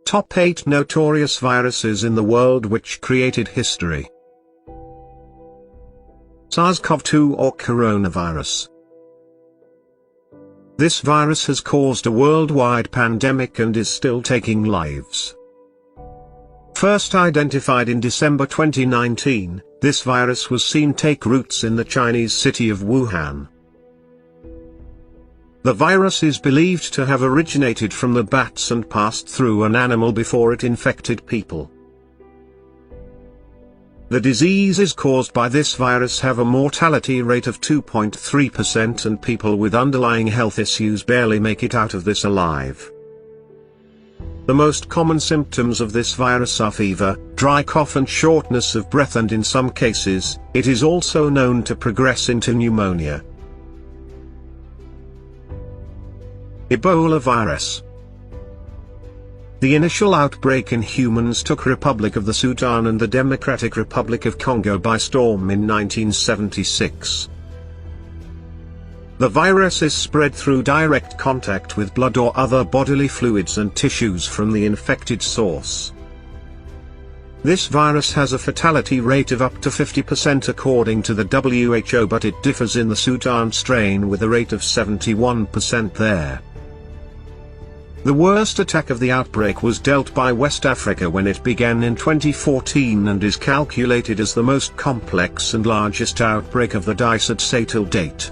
Top 8 notorious viruses in the world which created history. SARS-CoV-2 or coronavirus. This virus has caused a worldwide pandemic and is still taking lives. First identified in December 2019, this virus was seen take roots in the Chinese city of Wuhan. The virus is believed to have originated from the bats and passed through an animal before it infected people. The diseases caused by this virus have a mortality rate of 2.3% and people with underlying health issues barely make it out of this alive. The most common symptoms of this virus are fever, dry cough and shortness of breath, and in some cases, it is also known to progress into pneumonia. Ebola virus. The initial outbreak in humans took Republic of the Sudan and the Democratic Republic of Congo by storm in 1976. The virus is spread through direct contact with blood or other bodily fluids and tissues from the infected source. This virus has a fatality rate of up to 50% according to the WHO, but it differs in the Sudan strain with a rate of 71% there. The worst attack of the outbreak was dealt by West Africa when it began in 2014 and is calculated as the most complex and largest outbreak of the Dysart-Say till date.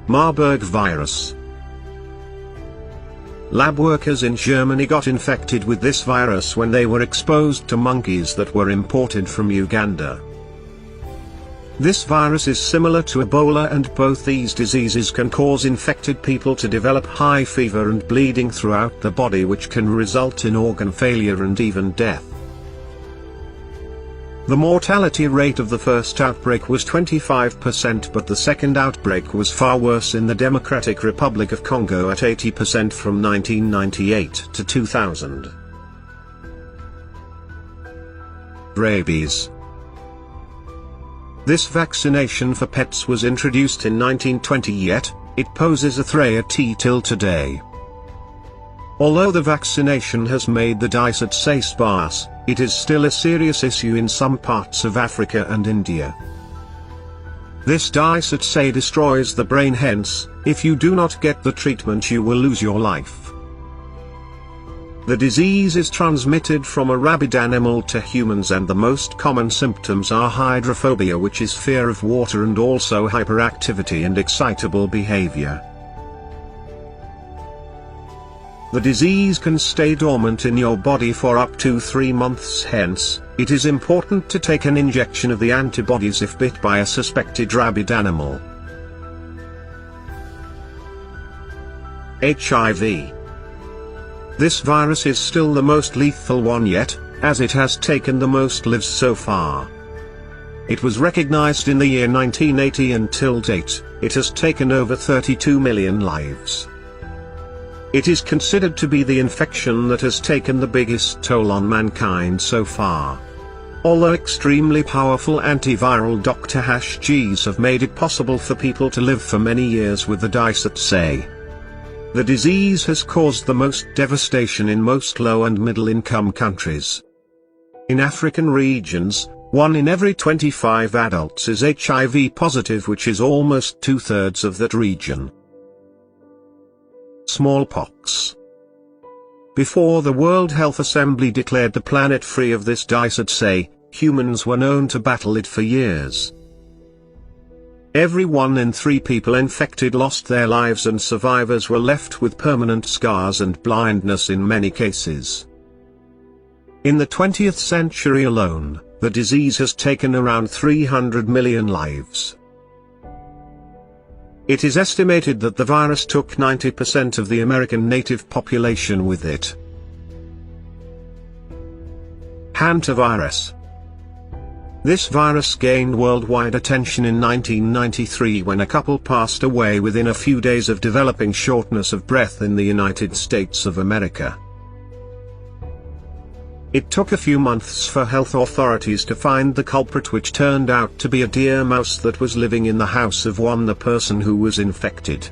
Marburg virus. Lab workers in Germany got infected with this virus when they were exposed to monkeys that were imported from Uganda. This virus is similar to Ebola, and both these diseases can cause infected people to develop high fever and bleeding throughout the body, which can result in organ failure and even death. The mortality rate of the first outbreak was 25%, but the second outbreak was far worse in the Democratic Republic of Congo at 80% from 1998 to 2000. Rabies. This vaccination for pets was introduced in 1920, yet it poses a threat till today. Although the vaccination has made the Dysart-Say sparse, it is still a serious issue in some parts of Africa and India. This Dysart-Say destroys the brain, hence, if you do not get the treatment you will lose your life. The disease is transmitted from a rabid animal to humans, and the most common symptoms are hydrophobia, which is fear of water, and also hyperactivity and excitable behavior. The disease can stay dormant in your body for up to 3 months, hence, it is important to take an injection of the antibodies if bit by a suspected rabid animal. HIV. This virus is still the most lethal one yet, as it has taken the most lives so far. It was recognized in the year 1980, and till date, it has taken over 32 million lives. It is considered to be the infection that has taken the biggest toll on mankind so far. Although extremely powerful antiviral Dr. Gs have made it possible for people to live for many years with the Dysart-Say. The disease has caused the most devastation in most low and middle income countries. In African regions, 1 in every 25 adults is HIV positive, which is almost 2/3 of that region. Smallpox. Before the World Health Assembly declared the planet free of this Dysart-Say, humans were known to battle it for years. Every 1 in 3 people infected lost their lives, and survivors were left with permanent scars and blindness in many cases. In the 20th century alone, the disease has taken around 300 million lives. It is estimated that the virus took 90% of the American native population with it. Hantavirus. This virus gained worldwide attention in 1993 when a couple passed away within a few days of developing shortness of breath in the United States of America. It took a few months for health authorities to find the culprit, which turned out to be a deer mouse that was living in the house of the person who was infected.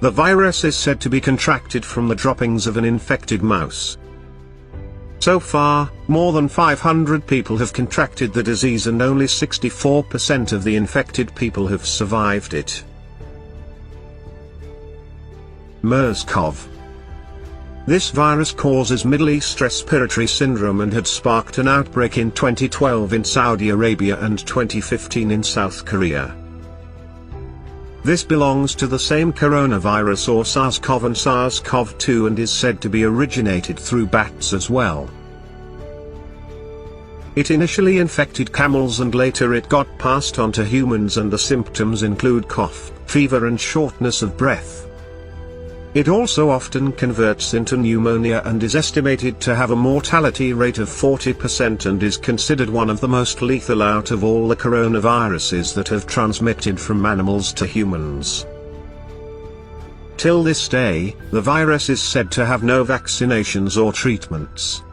The virus is said to be contracted from the droppings of an infected mouse. So far, more than 500 people have contracted the disease and only 64% of the infected people have survived it. MERS-CoV. This virus causes Middle East Respiratory Syndrome and had sparked an outbreak in 2012 in Saudi Arabia and 2015 in South Korea. This belongs to the same coronavirus or SARS-CoV and SARS-CoV-2 and is said to be originated through bats as well. It initially infected camels and later it got passed on to humans, and the symptoms include cough, fever and shortness of breath. It also often converts into pneumonia and is estimated to have a mortality rate of 40% and is considered one of the most lethal out of all the coronaviruses that have transmitted from animals to humans. Till this day, the virus is said to have no vaccinations or treatments.